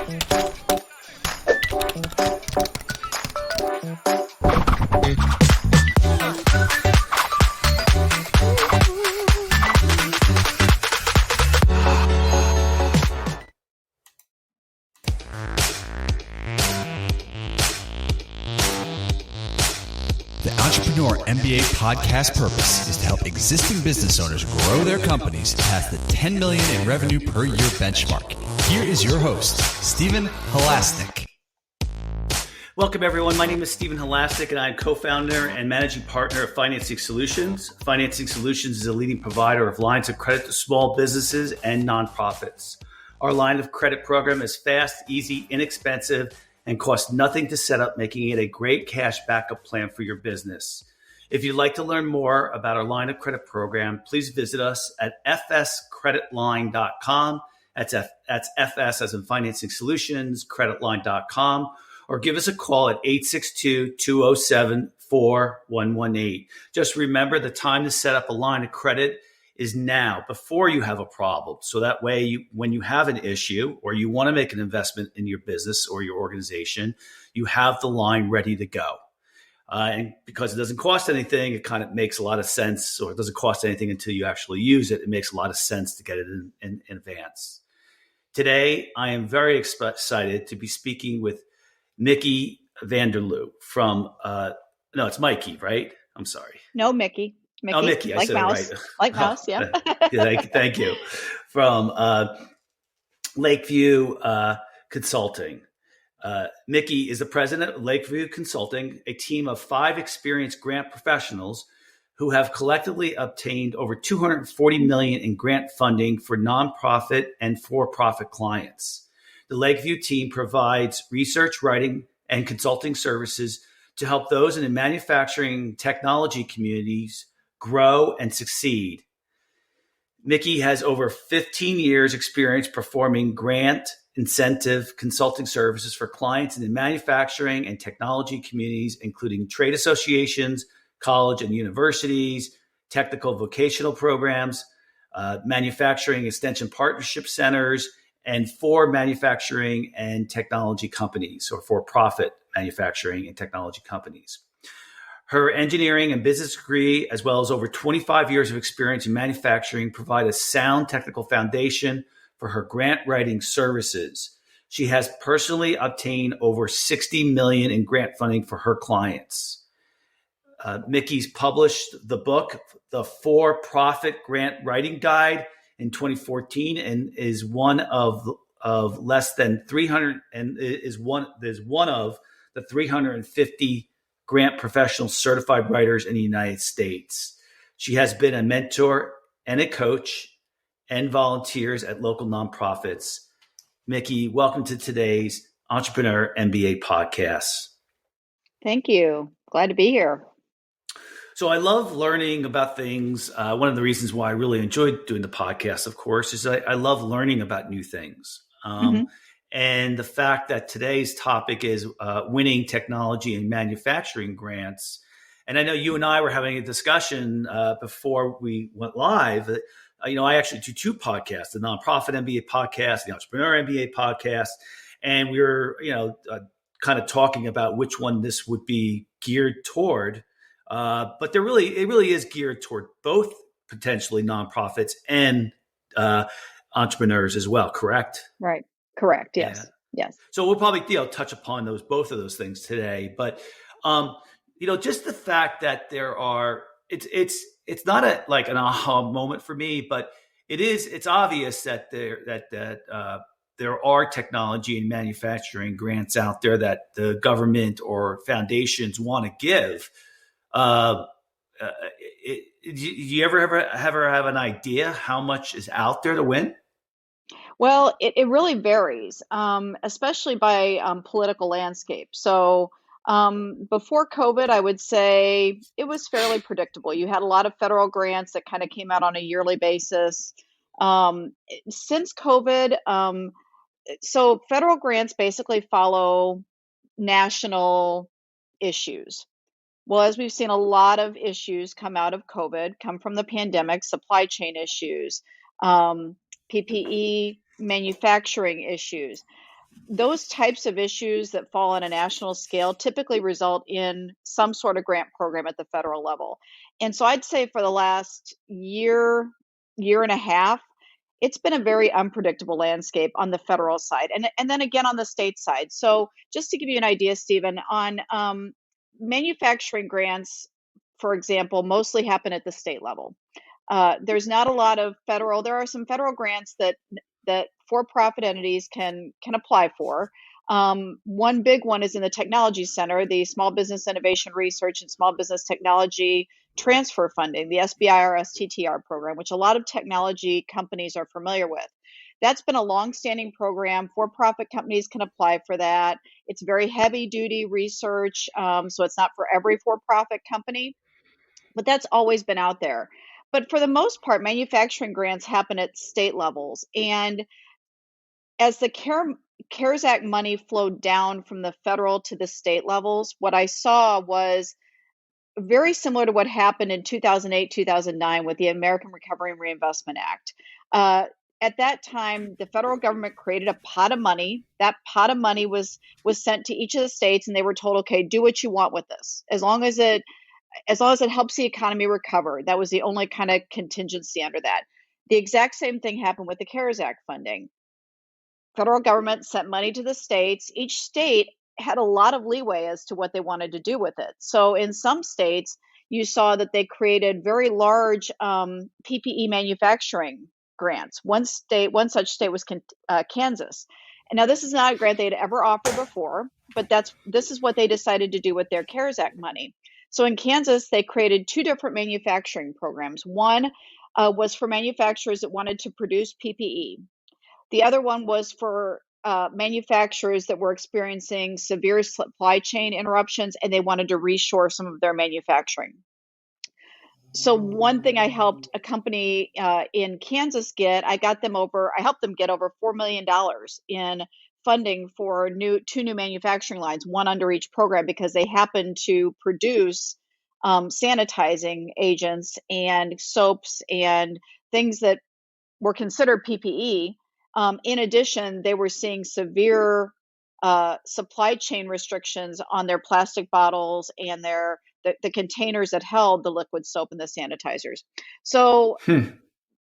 The Entrepreneur MBA podcast purpose is to help existing business owners grow their companies past the 10 million in revenue per year benchmark. Here is your host, Stephen Halasnik. Welcome, everyone. My name is Stephen Halasnik, and I'm co-founder and managing partner of Financing Solutions. Financing Solutions is a leading provider of lines of credit to small businesses and nonprofits. Our line of credit program is fast, easy, inexpensive, and costs nothing to set up, making it a great cash backup plan for your business. If you'd like to learn more about our line of credit program, please visit us at fscreditline.com. That's FS as in Financing Solutions, creditline.com, or give us a call at 862-207-4118. Just remember, the time to set up a line of credit is now, before you have a problem. So that way, when you have an issue or you want to make an investment in your business or your organization, you have the line ready to go. And because it doesn't cost anything, it kind of makes a lot of sense, or it doesn't cost anything until you actually use it. It makes a lot of sense to get it in advance. Today, I am very excited to be speaking with Miki Vandeloo from, no, it's Mikey, right? I'm sorry. No, Miki. Miki. Oh, Miki, I like said mouse. it right. Like mouse, yeah. Thank you. From Lakeview Consulting. Miki is the president of Lakeview Consulting, a team of 5 experienced grant professionals who have collectively obtained over $240 million in grant funding for nonprofit and for-profit clients. The Lakeview team provides research, writing, and consulting services to help those in the manufacturing technology communities grow and succeed. Miki has over 15 years experience performing grant incentive consulting services for clients in the manufacturing and technology communities, including trade associations, college and universities, technical vocational programs, manufacturing extension partnership centers, and for manufacturing and technology companies, or for-profit manufacturing and technology companies. Her engineering and business degree, as well as over 25 years of experience in manufacturing, provide a sound technical foundation for her grant writing services. She has personally obtained over $60 million in grant funding for her clients. Miki's published the book, The For-Profit Grant Writing Guide, in 2014, and is one of less than 300, and is one of the 350 grant professional certified writers in the United States. She has been a mentor and a coach and volunteers at local nonprofits. Miki, welcome to today's Entrepreneur MBA podcast. Thank you. Glad to be here. So I love learning about things. One of the reasons why I really enjoyed doing the podcast, of course, is I love learning about new things. And the fact that today's topic is winning technology and manufacturing grants. And I know you and I were having a discussion before we went live. I actually do 2 podcasts, the Nonprofit MBA podcast, the Entrepreneur MBA podcast. And we were, kind of talking about which one this would be geared toward. But it really is geared toward both potentially nonprofits and entrepreneurs as well, correct? Right. Correct. Yes. Yeah. Yes. So we'll probably touch upon both of those things today. But just the fact that there are, it's not an aha moment for me, but it's obvious that there are technology and manufacturing grants out there that the government or foundations want to give. Do you ever have an idea how much is out there to win? Well, it really varies, especially by political landscape. So before COVID, I would say it was fairly predictable. You had a lot of federal grants that kind of came out on a yearly basis. Since COVID, so federal grants basically follow national issues. Well, as we've seen, a lot of issues come out of COVID, come from the pandemic, supply chain issues, PPE, manufacturing issues. those types of issues that fall on a national scale typically result in some sort of grant program at the federal level. And so I'd say for the last year and a half, it's been a very unpredictable landscape on the federal side, and then again on the state side. So just to give you an idea, Stephen, on manufacturing grants, for example, mostly happen at the state level. There's not a lot of federal. There are some federal grants that for-profit entities can apply for. One big one is in the Technology Center, the Small Business Innovation Research and Small Business Technology Transfer Funding, the SBIR STTR program, which a lot of technology companies are familiar with. That's been a long-standing program. For-profit companies can apply for that. It's very heavy-duty research, so it's not for every for-profit company, but that's always been out there. But for the most part, manufacturing grants happen at state levels. And as the CARES Act money flowed down from the federal to the state levels, what I saw was very similar to what happened in 2008, 2009 with the American Recovery and Reinvestment Act. At that time, the federal government created a pot of money. That pot of money was sent to each of the states, and they were told, okay, do what you want with this, as long as it helps the economy recover. That was the only kind of contingency under that. The exact same thing happened with the CARES Act funding. Federal government sent money to the states. Each state had a lot of leeway as to what they wanted to do with it. So in some states, you saw that they created very large PPE manufacturing grants. One such state was Kansas. And now this is not a grant they'd ever offered before, but this is what they decided to do with their CARES Act money. So in Kansas, they created two different manufacturing programs. One was for manufacturers that wanted to produce PPE. The other one was for manufacturers that were experiencing severe supply chain interruptions, and they wanted to reshore some of their manufacturing. So one thing I helped a company in Kansas I helped them get over $4 million in funding for two new manufacturing lines, one under each program, because they happened to produce sanitizing agents and soaps and things that were considered PPE. In addition, they were seeing severe supply chain restrictions on their plastic bottles and the containers that held the liquid soap and the sanitizers. So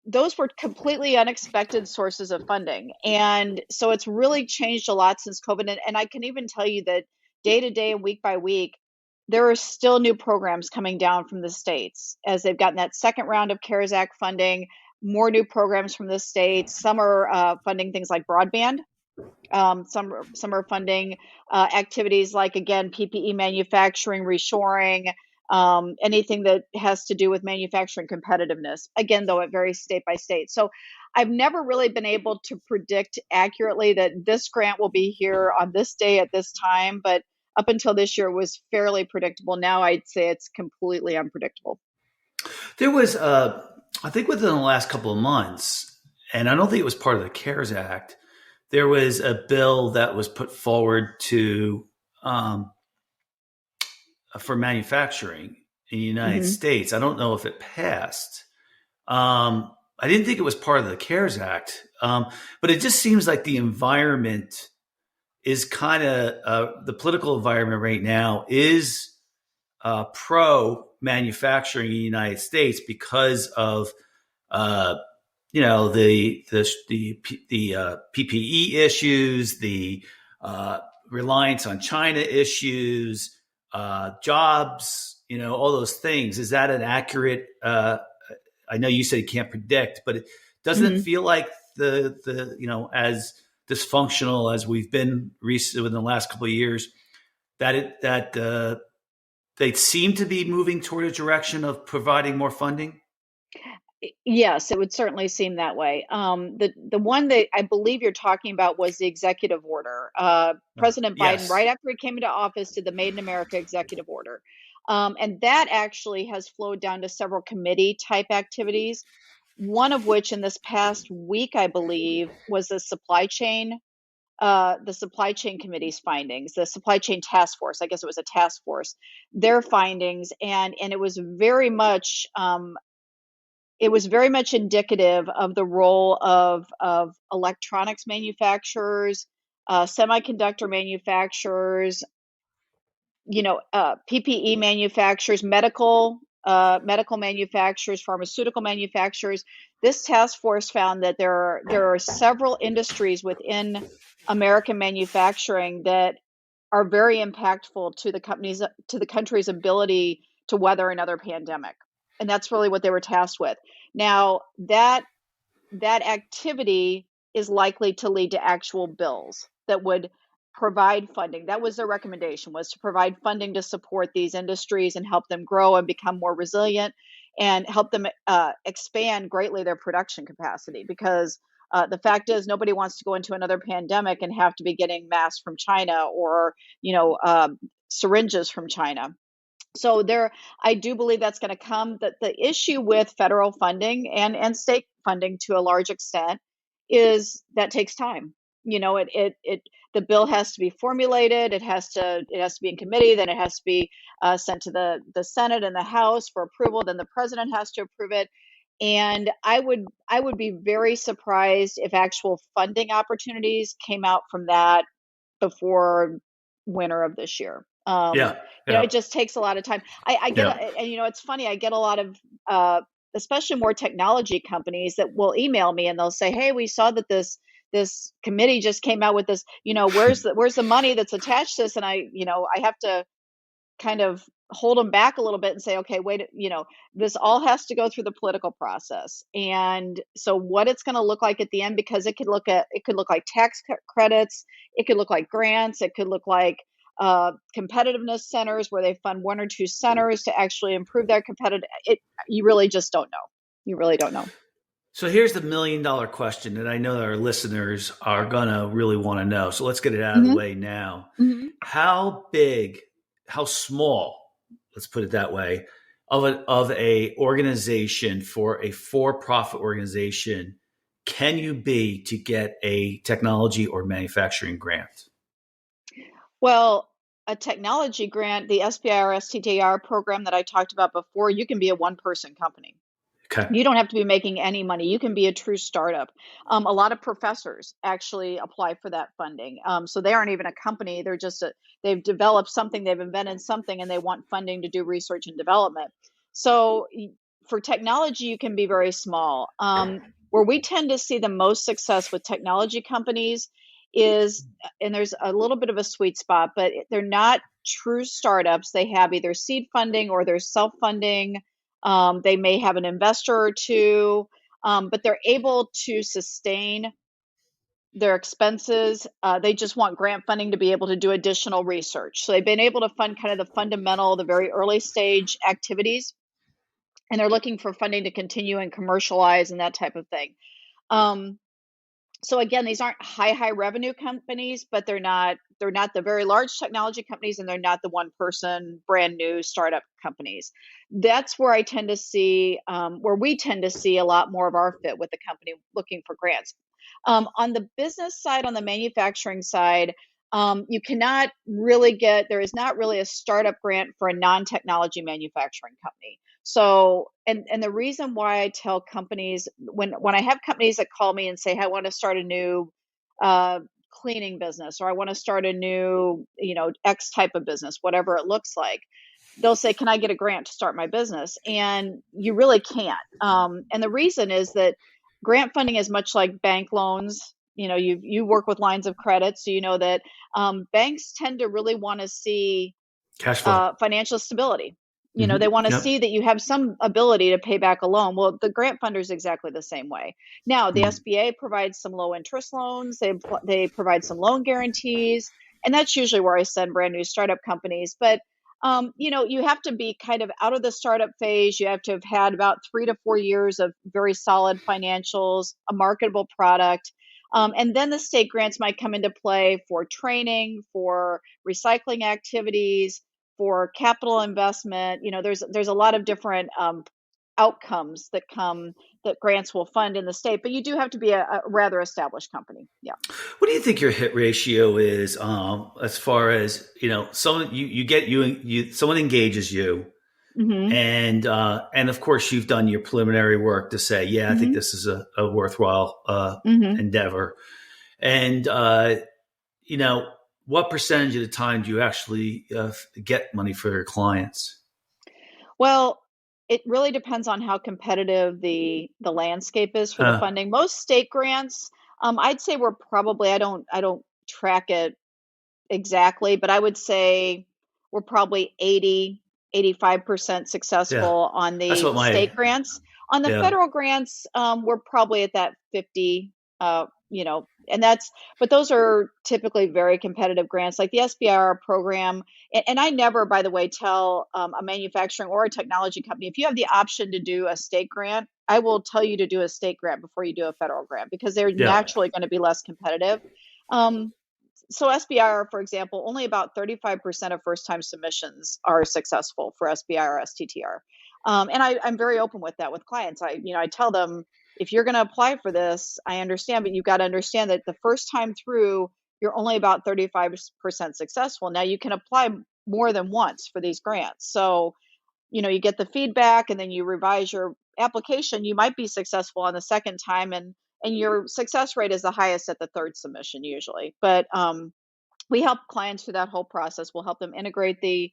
those were completely unexpected sources of funding. And so it's really changed a lot since COVID. And I can even tell you that day to day and week by week, there are still new programs coming down from the states as they've gotten that second round of CARES Act funding. More new programs from the states. Some are funding things like broadband. Some are funding activities like, again, PPE manufacturing, reshoring, anything that has to do with manufacturing competitiveness. Again, though, it varies state by state. So I've never really been able to predict accurately that this grant will be here on this day at this time. But up until this year, it was fairly predictable. Now I'd say it's completely unpredictable. There was I think within the last couple of months, and I don't think it was part of the CARES Act, there was a bill that was put forward for manufacturing in the United States. I don't know if it passed. I didn't think it was part of the CARES Act, but it just seems like the environment is kind of the political environment right now is pro manufacturing in the United States because of the PPE issues, the reliance on China issues, jobs, all those things. Is that an accurate? I know you said you can't predict, but doesn't it feel like the as dysfunctional as we've been recently within the last couple of years, that they seem to be moving toward a direction of providing more funding? Yes, it would certainly seem that way. The one that I believe you're talking about was the executive order. President Biden, Yes. right after he came into office, did the Made in America executive order. And that actually has flowed down to several committee type activities, one of which in this past week, I believe, was the supply chain committee's findings, the supply chain task force. I guess it was a task force, their findings, and it was very much indicative of the role of electronics manufacturers, semiconductor manufacturers, PPE manufacturers, medical manufacturers, pharmaceutical manufacturers. This task force found that there are several industries within American manufacturing that are very impactful to the country's ability to weather another pandemic. And that's really what they were tasked with. Now, that activity is likely to lead to actual bills that would provide funding. That was their recommendation, was to provide funding to support these industries and help them grow and become more resilient and help them expand greatly their production capacity. Because the fact is, nobody wants to go into another pandemic and have to be getting masks from China or, syringes from China. So I do believe that's going to come. That the issue with federal funding and state funding to a large extent is that takes time. The bill has to be formulated. It has to be in committee. Then it has to be sent to the Senate and the House for approval. Then the president has to approve it. And I would be very surprised if actual funding opportunities came out from that before winter of this year. Yeah. It just takes a lot of time. I get, and it's funny, I get a lot of, especially more technology companies that will email me and they'll say, "Hey, we saw that this committee just came out with this, where's the money that's attached to this?" And I have to kind of hold them back a little bit and say, okay, wait, this all has to go through the political process. And so what it's going to look like at the end, because it could look like tax credits, it could look like grants, it could look like competitiveness centers where they fund one or two centers to actually improve their you really just don't know. You really don't know. So here's the $1 million question that I know that our listeners are going to really want to know. So let's get it out of the way now. Mm-hmm. How small, let's put it that way, of a organization, for a for-profit organization, can you be to get a technology or manufacturing grant? Well, a technology grant, the SBIR STTR program that I talked about before, you can be a one-person company. Okay. You don't have to be making any money. You can be a true startup. A lot of professors actually apply for that funding. So they aren't even a company. They've developed something, they've invented something, and they want funding to do research and development. So for technology, you can be very small. Where we tend to see the most success with technology companies is, and there's a little bit of a sweet spot, but they're not true startups. They have either seed funding or they're self-funding. They may have an investor or two, but they're able to sustain their expenses. They just want grant funding to be able to do additional research. So they've been able to fund kind of the very early stage activities, and they're looking for funding to continue and commercialize and that type of thing. So again, these aren't high revenue companies, but they're not the very large technology companies, and they're not the one person brand new startup companies. That's where we tend to see a lot more of our fit with the company looking for grants. On the business side, on the manufacturing side, you cannot really there is not really a startup grant for a non-technology manufacturing company. So, and the reason why I tell companies, when I have companies that call me and say, I want to start a new cleaning business, or I want to start a new, X type of business, whatever it looks like, they'll say, can I get a grant to start my business? And you really can't. And the reason is that grant funding is much like bank loans. You work with lines of credit, so you know that banks tend to really want to see cash flow, financial stability. They want to see that you have some ability to pay back a loan. Well, the grant funder is exactly the same way. Now, the SBA provides some low interest loans. They provide some loan guarantees, and that's usually where I send brand new startup companies. But you have to be kind of out of the startup phase. You have to have had about 3 to 4 years of very solid financials, a marketable product. And then the state grants might come into play for training, for recycling activities, for capital investment. There's a lot of different outcomes that grants will fund in the state, but you do have to be a rather established company. Yeah. What do you think your hit ratio is, as far as, someone someone engages you, and of course you've done your preliminary work to say, I think this is a worthwhile endeavor. And, what percentage of the time do you actually get money for your clients? Well, it really depends on how competitive the landscape is for the Uh, funding. Most state grants, I'd say we're probably, I don't track it exactly, but I would say we're probably 85% yeah, successful on that's the what state grants. On the yeah, federal grants, we're probably at that 50, and but those are typically very competitive grants, like the SBIR program. And I never, by the way, tell a manufacturing or a technology company, if you have the option to do a state grant, I will tell you to do a state grant before you do a federal grant, because they're yeah. naturally going to be less competitive. Um, so SBIR, for example, only about 35% of first-time submissions are successful for SBIR or STTR. And I'm very open with that with clients. I tell them, if you're going to apply for this, I understand, but you've got to understand that the first time through, you're only about 35% successful. Now you can apply more than once for these grants. So, you get the feedback and then you revise your application. You might be successful on the second time, and your success rate is the highest at the third submission usually. But we help clients through that whole process. We'll help them integrate the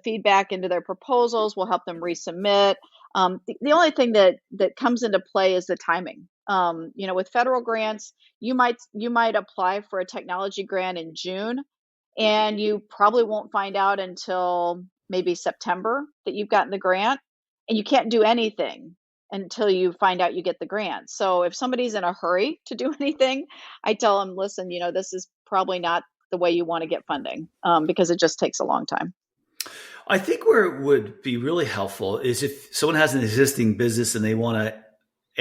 feedback into their proposals. We'll help them resubmit. The only thing that comes into play is the timing. With federal grants, you might apply for a technology grant in June, and you probably won't find out until maybe September that you've gotten the grant, and you can't do anything until you find out you get the grant. So if somebody's in a hurry to do anything, I tell them, listen, this is probably not the way you want to get funding, because it just takes a long time. I think where it would be really helpful is if someone has an existing business and they want to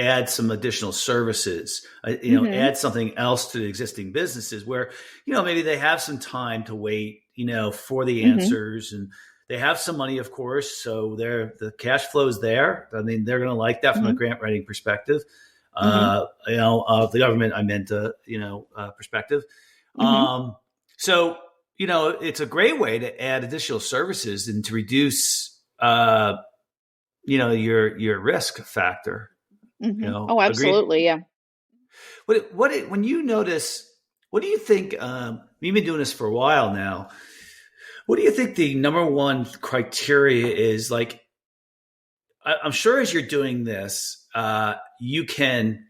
add some additional services, Hmm. add something else to the existing businesses where, maybe they have some time to wait, for the Hmm. answers, and they have some money, of course. So the cash flow is there. I mean, they're going to like that from a Hmm. grant writing perspective. Hmm. The government, I meant, perspective. Hmm. Um, so, it's a great way to add additional services and to reduce, your risk factor. Hmm. Oh, Agreed. absolutely. Yeah. When you notice, what do you think? You've been doing this for a while now. What do you think the number one criteria is? Like, I'm sure as you're doing this, you can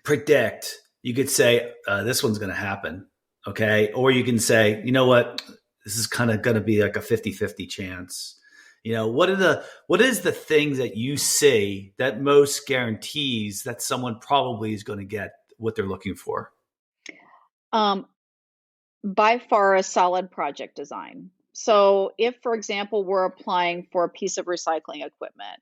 predict. You could say this one's going to happen, okay, or you can say, you know what, this is kind of going to be like a 50-50 chance. What is the thing that you see that most guarantees that someone probably is going to get what they're looking for? Um, by far a solid project design. So if, for example, we're applying for a piece of recycling equipment,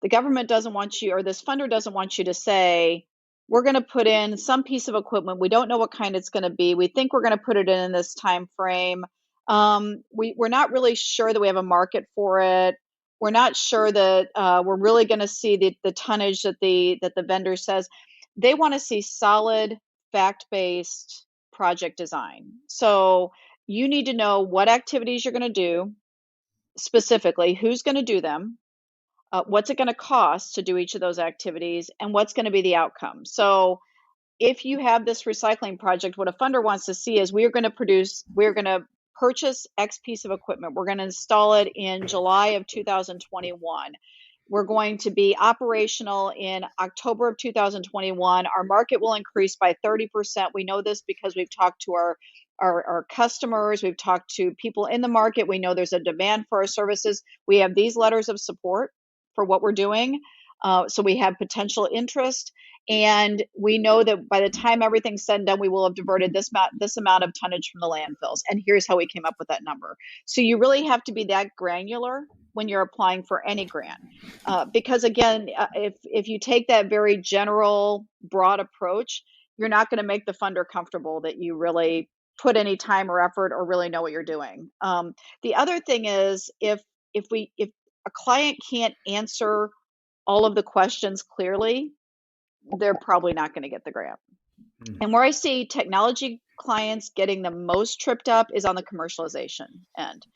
the government doesn't want you, or this funder doesn't want you to say, we're going to put in some piece of equipment. We don't know what kind it's going to be. We think we're going to put it in this time frame. We're not really sure that we have a market for it. We're not sure that we're really going to see the tonnage that the vendor says. They want to see solid, fact-based project design. So you need to know what activities you're going to do specifically, who's going to do them, what's it going to cost to do each of those activities, and what's going to be the outcome. So if you have this recycling project, what a funder wants to see is we're going to purchase X piece of equipment. We're going to install it in July of 2021. We're going to be operational in October of 2021. Our market will increase by 30%. We know this because we've talked to our customers. We've talked to people in the market. We know there's a demand for our services. We have these letters of support for what we're doing. So we have potential interest. And we know that by the time everything's said and done, we will have diverted this amount of tonnage from the landfills. And here's how we came up with that number. So you really have to be that granular when you're applying for any grant. Because again, if you take that very general, broad approach, you're not going to make the funder comfortable that you really put any time or effort or really know what you're doing. The other thing is if a client can't answer all of the questions clearly, they're probably not going to get the grant. Hmm. And where I see technology clients getting the most tripped up is on the commercialization end.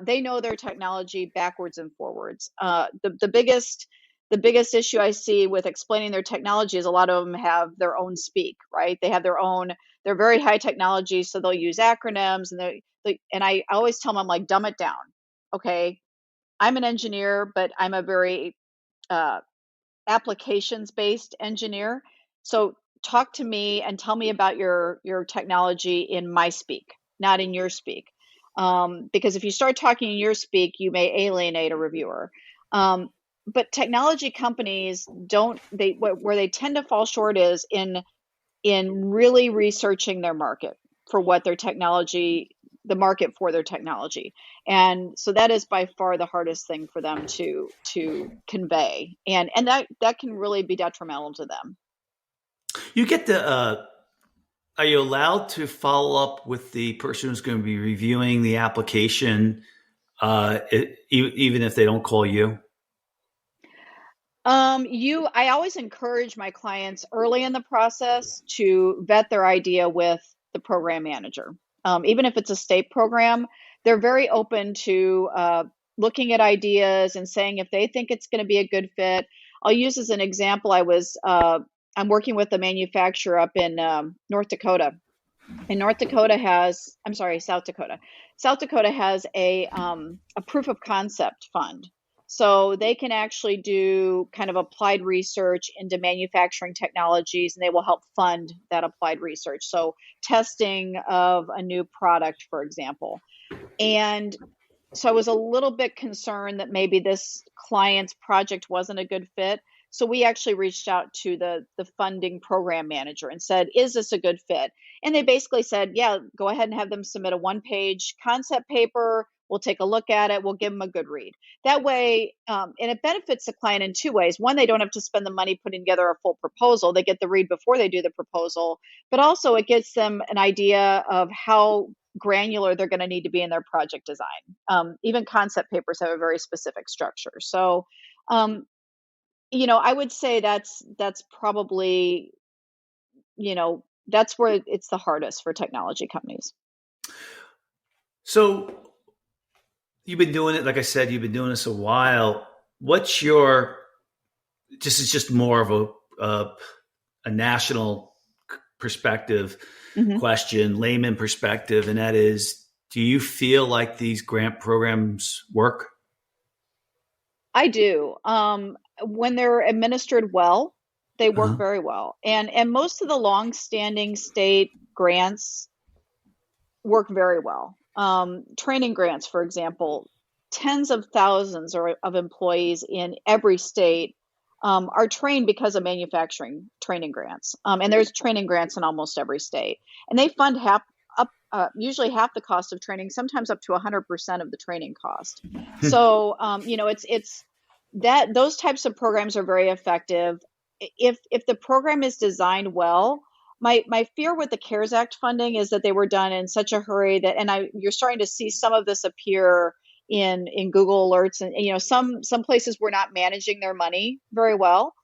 They know their technology backwards and forwards. The biggest the biggest issue I see with explaining their technology is a lot of them have their own speak, right? They have their own, they're very high technology, so they'll use acronyms, and and I always tell them, I'm like, dumb it down. Okay, I'm an engineer, but I'm a very uh, applications based engineer. So talk to me and tell me about your technology in my speak, not in your speak. Because if you start talking in your speak, you may alienate a reviewer. Um, but technology companies don't, they where they tend to fall short is in really researching their market for what their technology, the market for their technology. And so that is by far the hardest thing for them to convey. And that can really be detrimental to them. You get the. Are you allowed to follow up with the person who's going to be reviewing the application, even if they don't call you? I always encourage my clients early in the process to vet their idea with the program manager. Even if it's a state program, they're very open to looking at ideas and saying if they think it's going to be a good fit. I'll use as an example, I'm working with a manufacturer up in North Dakota. And North Dakota has, I'm sorry, South Dakota. South Dakota has a proof of concept fund. So they can actually do kind of applied research into manufacturing technologies, and they will help fund that applied research. So testing of a new product, for example. And so I was a little bit concerned that maybe this client's project wasn't a good fit. So we actually reached out to the funding program manager and said, "Is this a good fit?" And they basically said, "Yeah, go ahead and have them submit a one-page concept paper. We'll take a look at it. We'll give them a good read." That way, and it benefits the client in two ways. One, they don't have to spend the money putting together a full proposal. They get the read before they do the proposal, but also it gets them an idea of how granular they're going to need to be in their project design. Even concept papers have a very specific structure. So, um, I would say that's probably, that's where it's the hardest for technology companies. So you've been doing it, like I said, you've been doing this a while. What's your? This is just more of a national perspective question, layman perspective, and that is, do you feel like these grant programs work? I do. When they're administered well, they work very well. And most of the long-standing state grants work very well. Training grants, for example, tens of thousands of employees in every state are trained because of manufacturing training grants. And there's training grants in almost every state. And they fund usually half the cost of training, sometimes up to 100% of the training cost. So, it's that those types of programs are very effective. If the program is designed well, my fear with the CARES Act funding is that they were done in such a hurry that, you're starting to see some of this appear in Google alerts, and some places were not managing their money very well.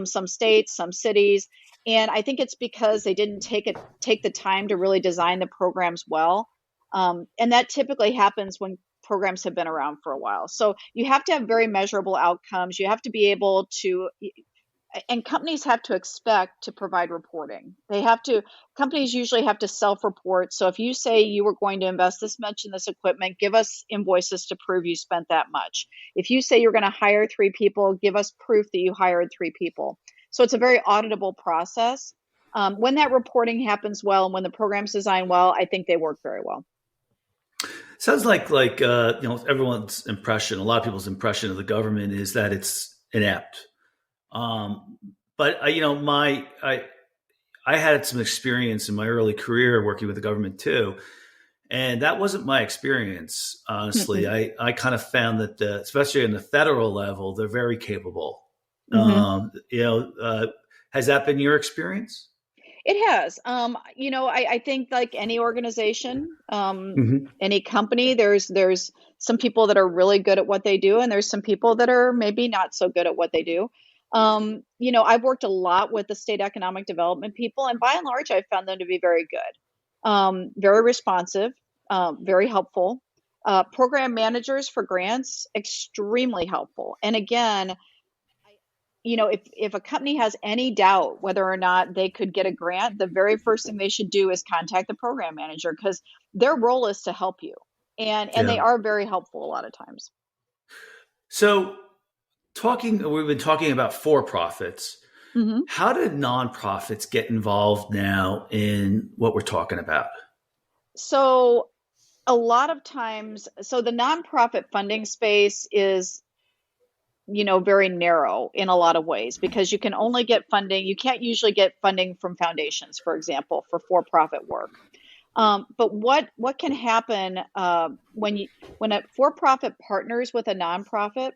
Some states, some cities, and I think it's because they didn't take the time to really design the programs well. And that typically happens when programs have been around for a while. So you have to have very measurable outcomes. You have to be able to, and companies have to expect to provide reporting. Companies usually have to self-report. So if you say you were going to invest this much in this equipment, give us invoices to prove you spent that much. If you say you're going to hire 3 people, give us proof that you hired 3 people. So it's a very auditable process. When that reporting happens well and when the program's designed well, I think they work very well. Sounds like everyone's impression, a lot of people's impression of the government is that it's inept. But I had some experience in my early career working with the government too, and that wasn't my experience. Honestly, I kind of found that especially in the federal level, they're very capable. Has that been your experience? It has. I think like any organization, any company, there's some people that are really good at what they do, and there's some people that are maybe not so good at what they do. I've worked a lot with the state economic development people, and by and large, I've found them to be very good, very responsive, very helpful. Program managers for grants, extremely helpful. And again, if a company has any doubt whether or not they could get a grant, the very first thing they should do is contact the program manager, because their role is to help you. And they Yeah. are very helpful a lot of times. So we've been talking about for-profits. Hmm. How did nonprofits get involved now in what we're talking about? So a lot of times, so the nonprofit funding space is, very narrow in a lot of ways, because you can only get funding. You can't usually get funding from foundations, for example, for-profit work. But what can happen when a for-profit partners with a nonprofit?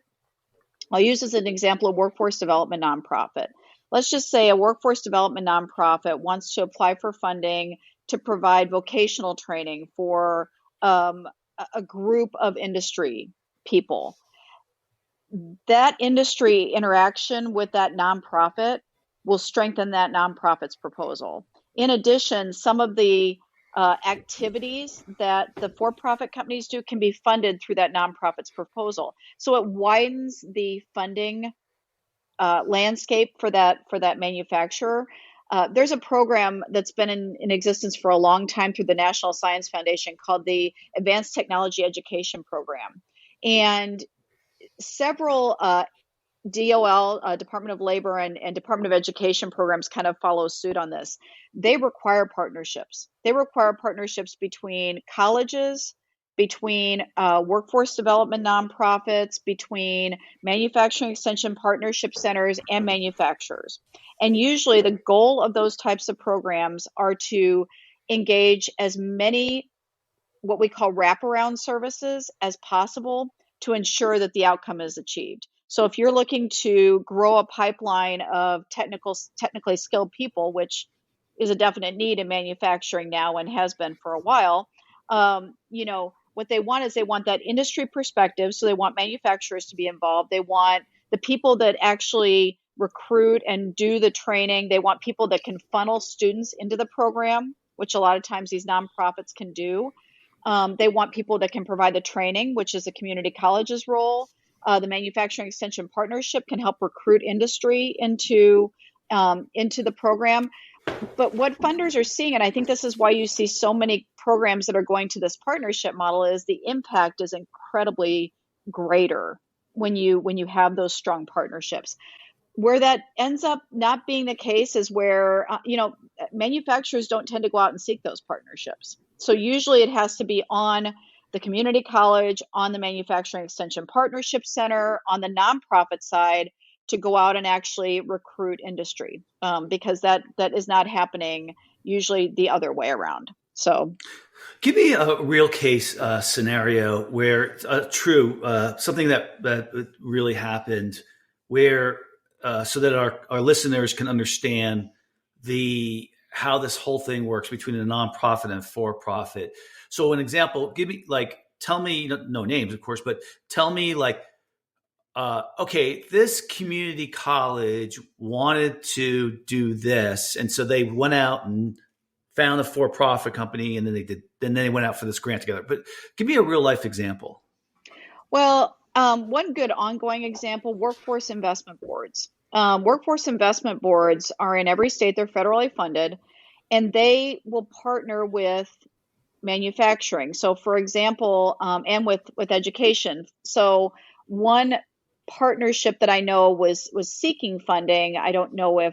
I'll use as an example a workforce development nonprofit. Let's just say a workforce development nonprofit wants to apply for funding to provide vocational training for a group of industry people. That industry interaction with that nonprofit will strengthen that nonprofit's proposal. In addition, some of the activities that the for-profit companies do can be funded through that nonprofit's proposal. So it widens the funding landscape for that manufacturer. There's a program that's been in existence for a long time through the National Science Foundation called the Advanced Technology Education Program. And several DOL, Department of Labor, and Department of Education programs kind of follow suit on this. They require partnerships. They require partnerships between colleges, between workforce development nonprofits, between manufacturing extension partnership centers, and manufacturers. And usually the goal of those types of programs are to engage as many what we call wraparound services as possible to ensure that the outcome is achieved. So if you're looking to grow a pipeline of technically skilled people, which is a definite need in manufacturing now and has been for a while, what they want is they want that industry perspective. So they want manufacturers to be involved. They want the people that actually recruit and do the training. They want people that can funnel students into the program, which a lot of times these nonprofits can do. They want people that can provide the training, which is the community college's role. The manufacturing extension partnership can help recruit industry into the program. But what funders are seeing, and I think this is why you see so many programs that are going to this partnership model, is the impact is incredibly greater when you have those strong partnerships. Where that ends up not being the case is where manufacturers don't tend to go out and seek those partnerships. So usually it has to be on the community college, on the manufacturing extension partnership center, on the nonprofit side, to go out and actually recruit industry, because that is not happening usually the other way around. So give me a real case scenario where something that really happened, where so that our listeners can understand how this whole thing works between a nonprofit and a for-profit. So an example, tell me, no names, of course, but tell me okay, this community college wanted to do this. And so they went out and found a for-profit company, and then they went out for this grant together. But give me a real life example. Well, one good ongoing example, workforce investment boards. Workforce investment boards are in every state. They're federally funded, and they will partner with manufacturing. So, for example, and with education. So, one partnership that I know was seeking funding. I don't know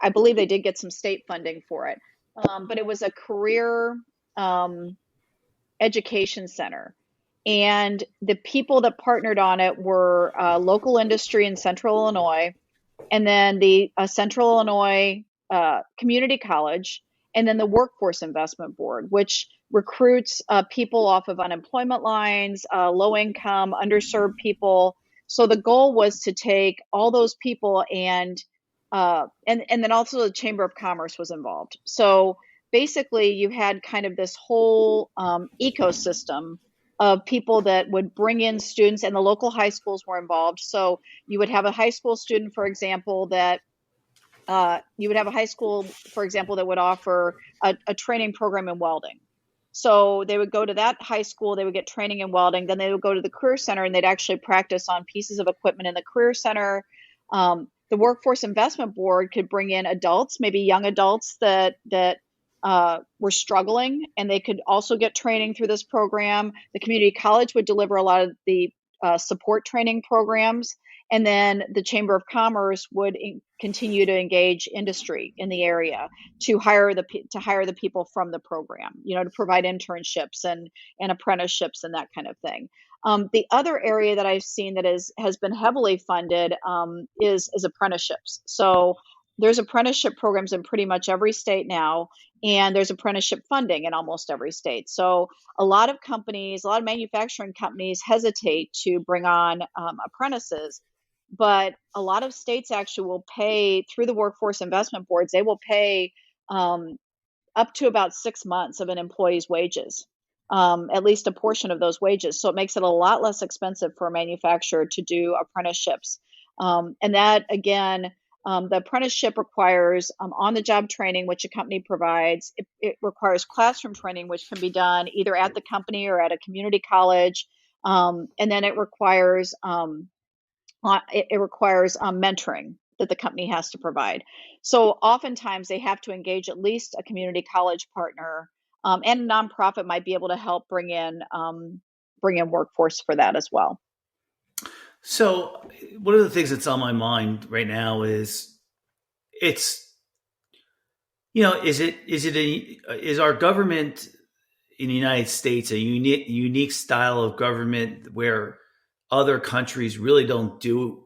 I believe they did get some state funding for it, but it was a career education center. And the people that partnered on it were local industry in Central Illinois, and then the Central Illinois Community College, and then the Workforce Investment Board, which recruits people off of unemployment lines, low income, underserved people. So the goal was to take all those people and then also the Chamber of Commerce was involved. So basically you had kind of this whole ecosystem of people that would bring in students, and the local high schools were involved. So you would have a high school student, for example, that would offer a training program in welding. So they would go to that high school, they would get training in welding, then they would go to the Career Center and they'd actually practice on pieces of equipment in the Career Center. The the Workforce Investment Board could bring in adults, maybe young adults that were struggling, and they could also get training through this program. The community college would deliver a lot of the support training programs, and then the Chamber of Commerce would continue to engage industry in the area to hire the people from the program, to provide internships and apprenticeships and that kind of thing. The other area that I've seen that has been heavily funded is apprenticeships. So there's apprenticeship programs in pretty much every state now, and there's apprenticeship funding in almost every state. So a lot of manufacturing companies hesitate to bring on apprentices, but a lot of states actually will pay through the workforce investment boards. They will pay up to about 6 months of an employee's wages, at least a portion of those wages. So it makes it a lot less expensive for a manufacturer to do apprenticeships. And that, again, the apprenticeship requires on-the-job training, which a company provides. It requires classroom training, which can be done either at the company or at a community college. And then it requires mentoring that the company has to provide. So oftentimes they have to engage at least a community college partner, and a nonprofit might be able to help bring in workforce for that as well. So one of the things that's on my mind right now is is our government in the United States a unique style of government where other countries really don't do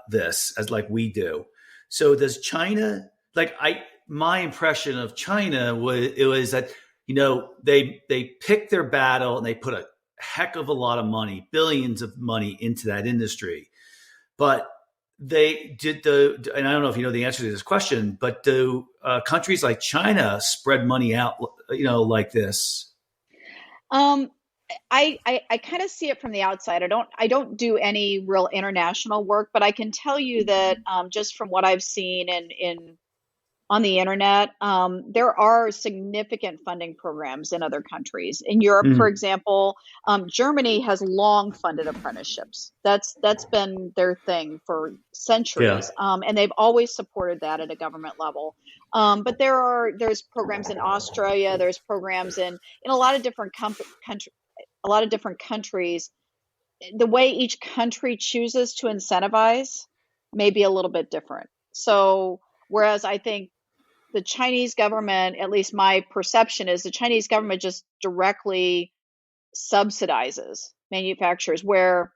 this as like we do? So does China, my impression of China was that, they picked their battle and they put a heck of a lot of money, billions of money into that industry. But they did and I don't know if you know the answer to this question, but do countries like China spread money out, like this? I kind of see it from the outside. I don't do any real international work, but I can tell you that just from what I've seen on the internet, there are significant funding programs in other countries. In Europe, for example, Germany has long funded apprenticeships. That's been their thing for centuries, and they've always supported that at a government level. But there's programs in Australia. There's programs in a lot of different countries. The way each country chooses to incentivize may be a little bit different. So whereas I think the Chinese government, at least my perception is the Chinese government just directly subsidizes manufacturers, where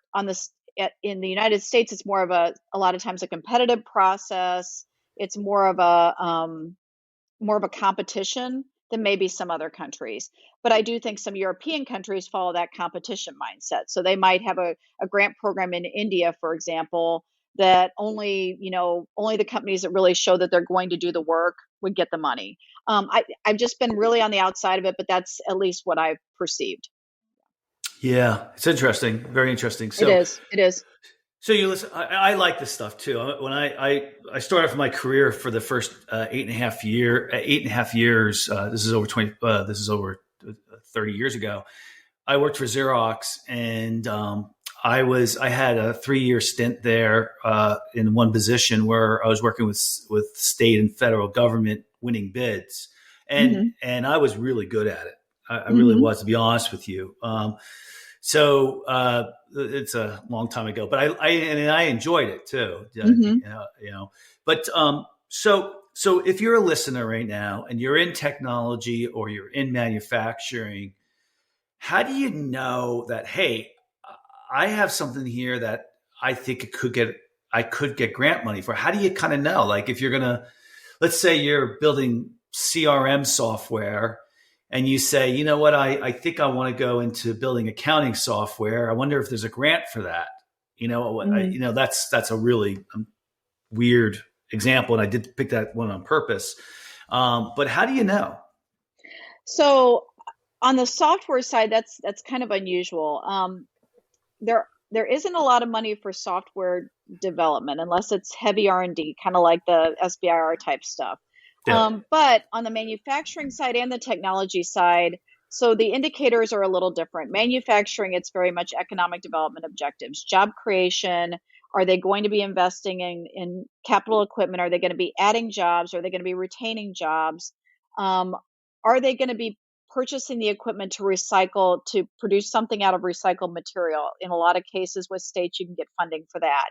in the United States, it's more of a lot of times a competitive process. It's more of a competition than maybe some other countries. But I do think some European countries follow that competition mindset. So they might have a grant program in India, for example, that only the companies that really show that they're going to do the work would get the money. I've just been really on the outside of it, but that's at least what I've perceived. Yeah, it's interesting. Very interesting. So it is. So you listen, I like this stuff too. When I started off my career for the first 8.5 years, this is over 30 years ago. I worked for Xerox, and I had a 3-year stint there in one position where I was working with state and federal government winning bids, and I was really good at it. I really was, to be honest with you. So it's a long time ago, but I enjoyed it too. But so if you're a listener right now and you're in technology or you're in manufacturing, how do you know that, hey, I have something here that I think I could get grant money for? How do you kind of know? Like if you're let's say you're building CRM software and you say, you know what, I think I want to go into building accounting software. I wonder if there's a grant for that. That's a really weird example, and I did pick that one on purpose. But how do you know? So on the software side, that's kind of unusual. There isn't a lot of money for software development unless it's heavy R&D, kind of like the SBIR type stuff. Yeah. But on the manufacturing side and the technology side, so the indicators are a little different. Manufacturing, it's very much economic development objectives, job creation, Are they going to be investing in capital equipment? Are they going to be adding jobs? Are they going to be retaining jobs? Are they going to be purchasing the equipment to recycle, to produce something out of recycled material? In a lot of cases with states, you can get funding for that.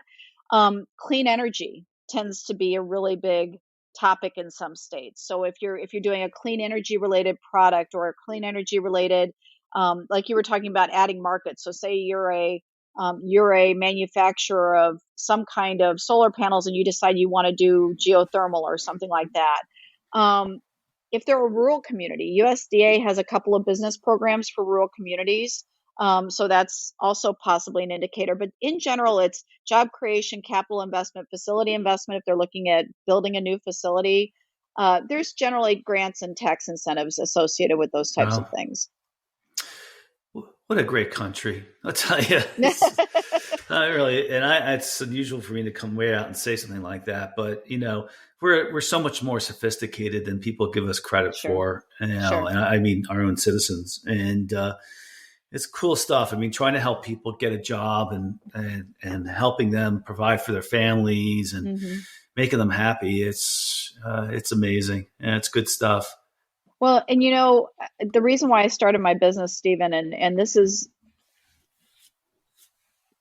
Clean energy tends to be a really big topic in some states. So if you're doing a clean energy related product or a clean energy related, like you were talking about adding markets. So say you're a manufacturer of some kind of solar panels and you decide you want to do geothermal or something like that. If they're a rural community, USDA has a couple of business programs for rural communities. So that's also possibly an indicator. But in general, it's job creation, capital investment, facility investment. If they're looking at building a new facility, there's generally grants and tax incentives associated with those types of Wow. things. What a great country. I'll tell you. It's unusual for me to come way out and say something like that. But, we're so much more sophisticated than people give us credit Sure. for, Sure. and I mean, our own citizens. And it's cool stuff. I mean, trying to help people get a job and helping them provide for their families and making them happy. It's amazing. And it's good stuff. Well, and the reason why I started my business, Stephen, and this is,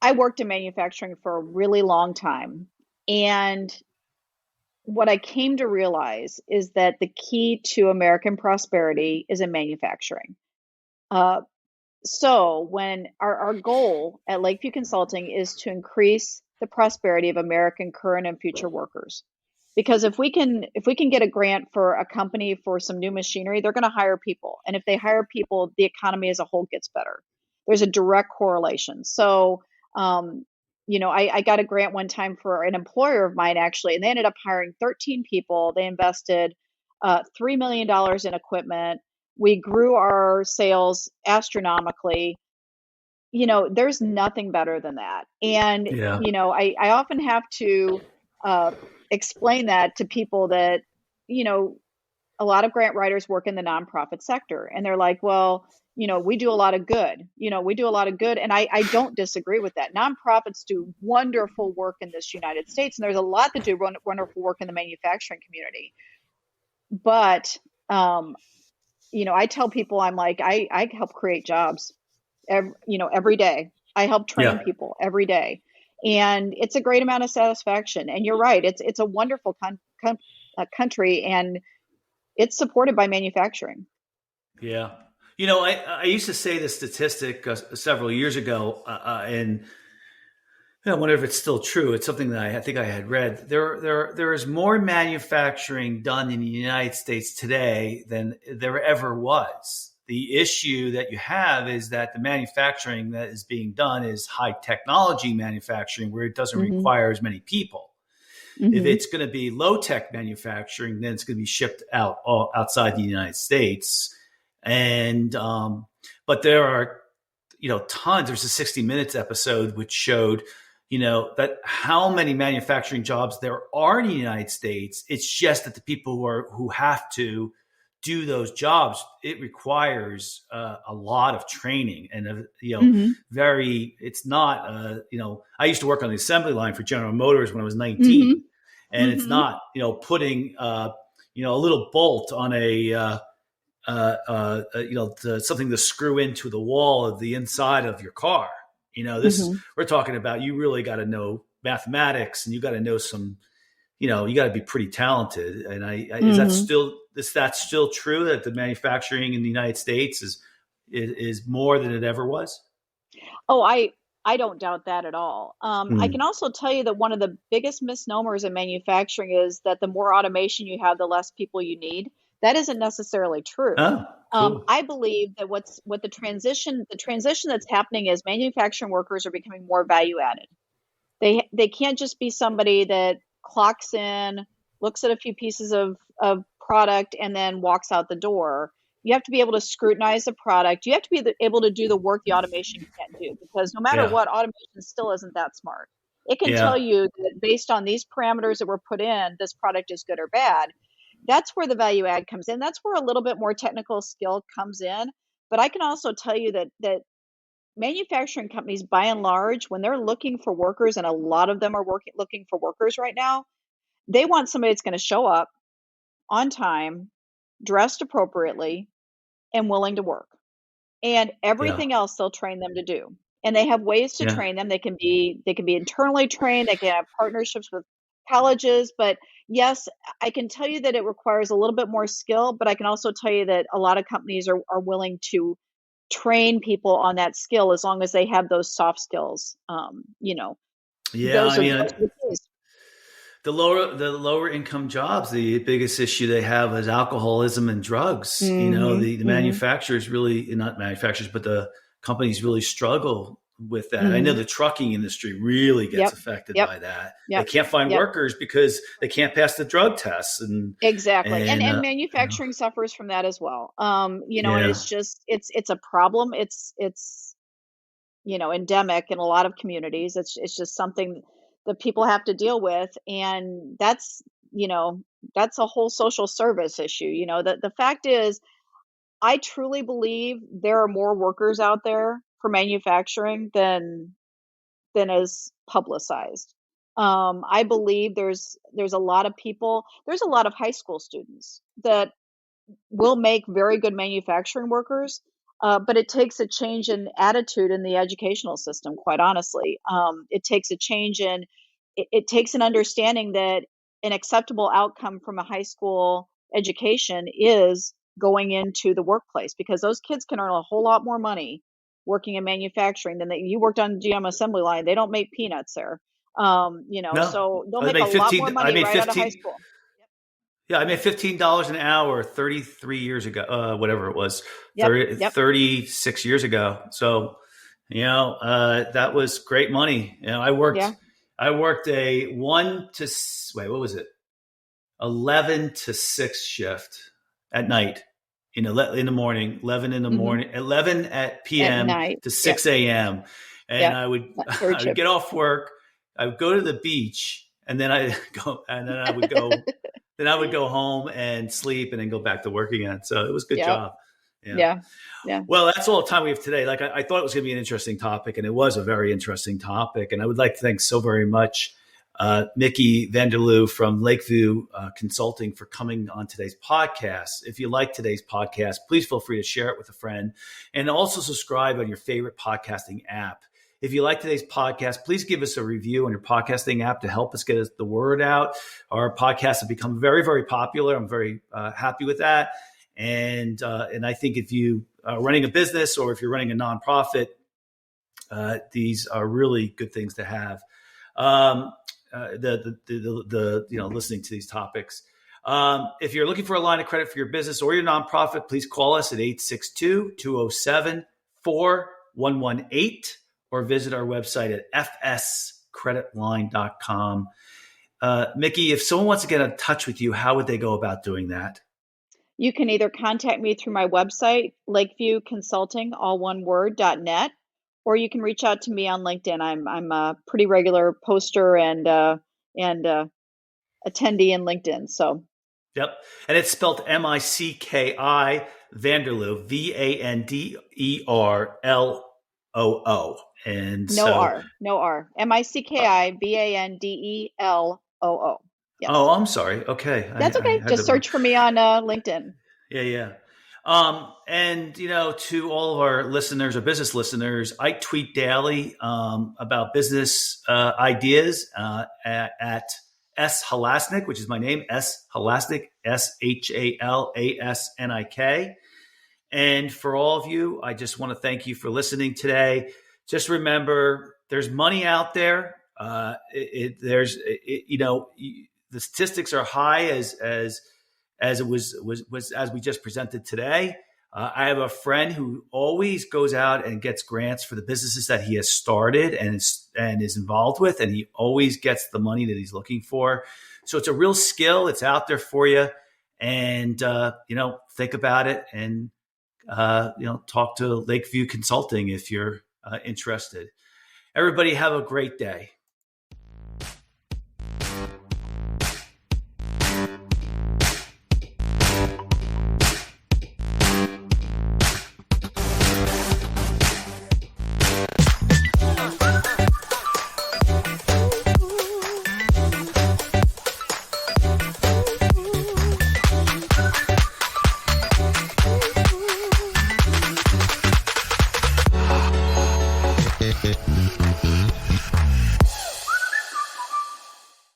I worked in manufacturing for a really long time. And what I came to realize is that the key to American prosperity is in manufacturing. So when our goal at Lakeview Consulting is to increase the prosperity of American current and future workers. Because if we can get a grant for a company for some new machinery, they're going to hire people. And if they hire people, the economy as a whole gets better. There's a direct correlation. So, I got a grant one time for an employer of mine, actually, and they ended up hiring 13 people. They invested $3 million in equipment. We grew our sales astronomically. There's nothing better than that. And, Yeah. I often have to explain that to people that, a lot of grant writers work in the nonprofit sector and they're like, well, we do a lot of good, And I don't disagree with that. Nonprofits do wonderful work in this United States. And there's a lot that do wonderful work in the manufacturing community. But, I tell people, I'm like, I help create jobs every day. I help train people every day. And it's a great amount of satisfaction. And you're right. It's a wonderful country, and it's supported by manufacturing. Yeah. I used to say this statistic several years ago, and I wonder if it's still true. It's something that I think I had read. There is more manufacturing done in the United States today than there ever was. The issue that you have is that the manufacturing that is being done is high technology manufacturing, where it doesn't require as many people. If it's going to be low tech manufacturing, then it's going to be shipped outside the United States. And but there are tons. There's a 60 Minutes episode which showed that how many manufacturing jobs there are in the United States. It's just that the people who have to do those jobs, it requires a lot of training and it's not I used to work on the assembly line for General Motors when I was 19, and it's not putting a little bolt on something to screw into the wall of the inside of your car. We're talking about, you really got to know mathematics, and you got to know some, you got to be pretty talented. And is that still true, that the manufacturing in the United States is more than it ever was? Oh, I don't doubt that at all. I can also tell you that one of the biggest misnomers in manufacturing is that the more automation you have, the less people you need. That isn't necessarily true. Oh, cool. I believe that what the transition that's happening is manufacturing workers are becoming more value added. They can't just be somebody that clocks in, looks at a few pieces of product, and then walks out the door. You have to be able to scrutinize the product. You have to be able to do the work the automation can't do, because no matter what, automation still isn't that smart. It can tell you that based on these parameters that were put in, this product is good or bad. That's where the value add comes in. That's where a little bit more technical skill comes in. But I can also tell you that manufacturing companies, by and large, when they're looking for workers, and a lot of them are looking for workers right now, they want somebody that's going to show up on time, dressed appropriately, and willing to work. And Yeah. everything else they'll train them to do. And they have ways to Yeah. train them. They can be internally trained, they can have partnerships with colleges, but yes, I can tell you that it requires a little bit more skill, but I can also tell you that a lot of companies are willing to train people on that skill as long as they have those soft skills. Yeah. Those I are mean, the keys. the lower income jobs, the biggest issue they have is alcoholism and drugs. The manufacturers really, not manufacturers, but the companies really struggle with that. I know the trucking industry really gets affected by that. They can't find workers because they can't pass the drug tests, and exactly. And manufacturing suffers from that as well. And it's just it's a problem. It's endemic in a lot of communities. It's just something that people have to deal with, and that's a whole social service issue. The fact is, I truly believe there are more workers out there for manufacturing than is publicized. I believe there's a lot of people. There's a lot of high school students that will make very good manufacturing workers, but it takes a change in attitude in the educational system, quite honestly. It takes a change in, it takes an understanding that an acceptable outcome from a high school education is going into the workplace, because those kids can earn a whole lot more money working in manufacturing than you worked on the GM assembly line. They don't make peanuts there. No, So they'll I make a made lot 15. more I money made right out of 15. high school. Yeah, I made $15 an hour 33 years ago, whatever it was, Yep. 36 years ago. So, that was great money. I worked a 11 to 6 shift at night. In the morning, 11 in the morning, 11 at PM to 6 a.m. And I would get off work. I would go to the beach, and then I would go home and sleep, and then go back to work again. So it was a good job. Yeah. Well, that's all the time we have today. Like I thought it was going to be an interesting topic, and it was a very interesting topic. And I would like to thank so very much Miki Vandeloo from Lakeview Consulting for coming on today's podcast. If you like today's podcast, please feel free to share it with a friend, and also subscribe on your favorite podcasting app. If you like today's podcast, please give us a review on your podcasting app to help us get the word out. Our podcasts have become very, very popular. I'm very happy with that. And I think if you are running a business, or if you're running a nonprofit, these are really good things to have. Listening to these topics. If you're looking for a line of credit for your business or your nonprofit, please call us at 862-207-4118 or visit our website at fscreditline.com. Miki, if someone wants to get in touch with you, how would they go about doing that? You can either contact me through my website, Lakeview Consulting, all one word, .net, or you can reach out to me on LinkedIn. I'm a pretty regular poster and attendee in LinkedIn. So, yep, and it's spelled Miki Vandeloo, Vanderloo, and no R. Miki Vandeloo. Yes. Oh, I'm sorry. Okay, that's okay. Just search for me on LinkedIn. Yeah. And to all of our listeners or business listeners, I tweet daily about business ideas at S Halasnik, which is my name, S Halasnik, SHALASNIK. And for all of you, I just want to thank you for listening today. Just remember, there's money out there. The statistics are high as it was as we just presented today. I have a friend who always goes out and gets grants for the businesses that he has started and is involved with, and he always gets the money that he's looking for. So it's a real skill. It's out there for you, and think about it, and talk to Lakeview Consulting if you're interested. Everybody have a great day.